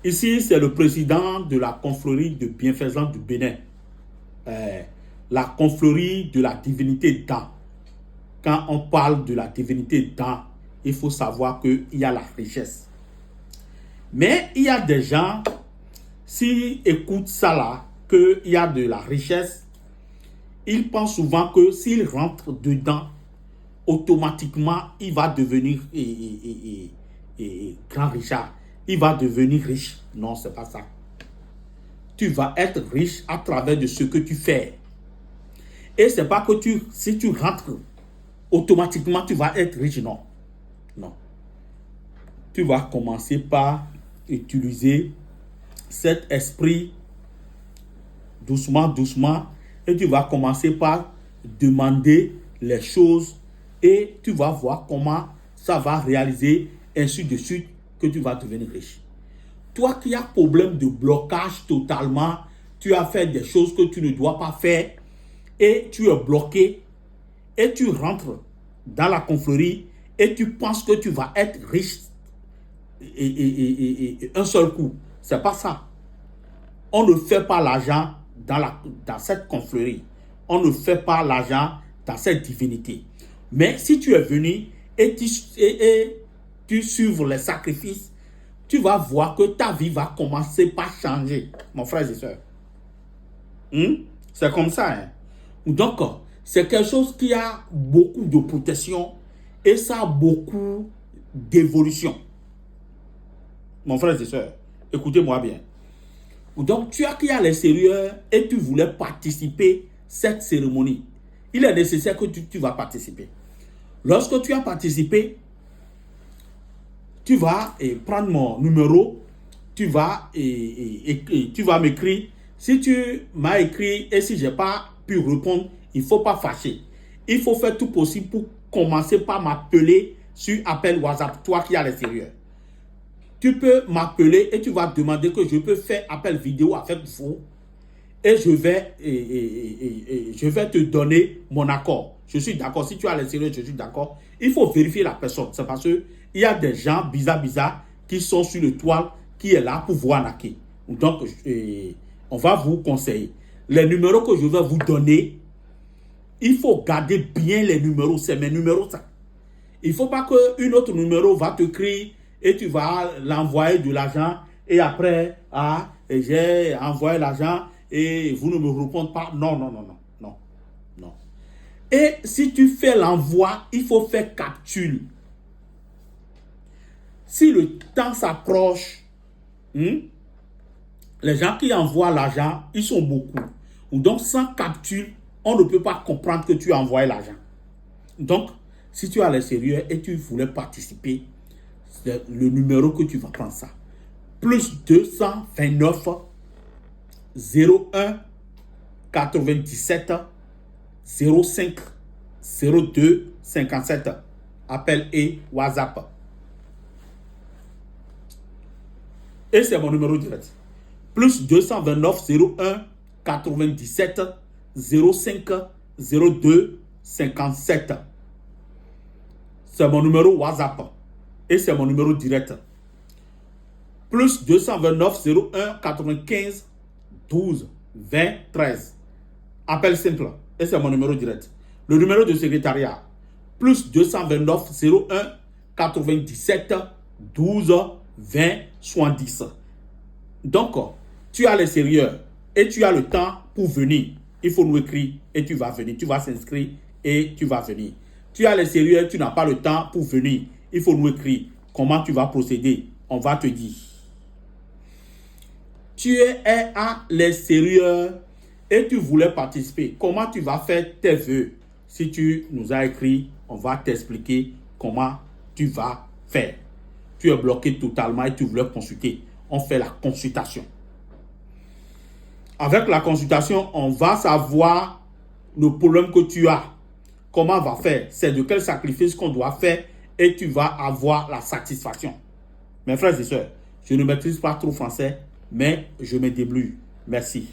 Ici, c'est le président de la confrérie de bienfaisance du Bénin. La confrérie de la divinité Dan. Quand on parle de la divinité Dan, il faut savoir qu'il y a la richesse. Mais il y a des gens, s'ils écoutent ça là, qu'il y a de la richesse, ils pensent souvent que s'ils rentrent dedans, automatiquement, il va devenir grand Richard. Il va devenir riche. Non, c'est pas ça. Tu vas être riche à travers de ce que tu fais. Et c'est pas que si tu rentres, automatiquement, tu vas être riche. Non. Non. Tu vas commencer par utiliser cet esprit doucement, doucement. Et tu vas commencer par demander les choses et tu vas voir comment ça va réaliser, ainsi de suite, que tu vas devenir riche. Toi qui as problème de blocage totalement, tu as fait des choses que tu ne dois pas faire et tu es bloqué et tu rentres dans la confrérie et tu penses que tu vas être riche et un seul coup. C'est pas ça. On ne fait pas l'argent dans cette confrérie. On ne fait pas l'argent dans cette divinité. Mais si tu es venu et tu suivres les sacrifices, tu vas voir que ta vie va commencer par changer, mon frère et soeur. C'est comme ça. Hein? Donc, c'est quelque chose qui a beaucoup de protection et ça a beaucoup d'évolution. Mon frère et soeur, écoutez-moi bien. Donc, tu as qui à l'extérieur et tu voulais participer à cette cérémonie. Il est nécessaire que tu vas participer. Lorsque tu as participé, tu vas prendre mon numéro, tu vas m'écrire. Si tu m'as écrit et si je n'ai pas pu répondre, il ne faut pas fâcher. Il faut faire tout possible pour commencer par m'appeler sur appel WhatsApp, toi qui es à l'extérieur. Tu peux m'appeler et tu vas demander que je peux faire appel vidéo avec vous et je vais te donner mon accord. Je suis d'accord. Si tu es à l'extérieur, je suis d'accord. Il faut vérifier la personne. C'est parce qu'il y a des gens bizarres qui sont sur le toile qui est là pour vous arnaquer. Donc, on va vous conseiller. Les numéros que je vais vous donner, il faut garder bien les numéros. C'est mes numéros, ça. Il ne faut pas qu'un autre numéro va te crier et tu vas l'envoyer de l'argent et après, j'ai envoyé l'argent et vous ne me répondez pas. Non. Et si tu fais l'envoi, il faut faire capture. Si le temps s'approche, les gens qui envoient l'argent, ils sont beaucoup. Donc, sans capture, on ne peut pas comprendre que tu as envoyé l'argent. Donc, si tu es à l'extérieur et tu voulais participer, c'est le numéro que tu vas prendre ça. Plus 229 01 97 05 02 57. Appel et WhatsApp. Et c'est mon numéro direct. Plus 229 01 97 05 02 57. C'est mon numéro WhatsApp. Et c'est mon numéro direct. Plus 229 01 95 12 20 13. Appel simple. Et c'est mon numéro direct. Le numéro de secrétariat. Plus 229 01 97 12 20 70. Donc, tu as l'extérieur et tu as le temps pour venir. Il faut nous écrire et tu vas venir. Tu vas s'inscrire et tu vas venir. Tu as l'extérieur, tu n'as pas le temps pour venir. Il faut nous écrire comment tu vas procéder. On va te dire. Tu es à l'extérieur et tu voulais participer. Comment tu vas faire tes vœux? Si tu nous as écrit, on va t'expliquer comment tu vas faire. Tu es bloqué totalement et tu voulais consulter. On fait la consultation. Avec la consultation, on va savoir le problème que tu as. Comment on va faire? C'est de quel sacrifice qu'on doit faire et tu vas avoir la satisfaction. Mes frères et sœurs, je ne maîtrise pas trop français, mais je me débrouille. Merci.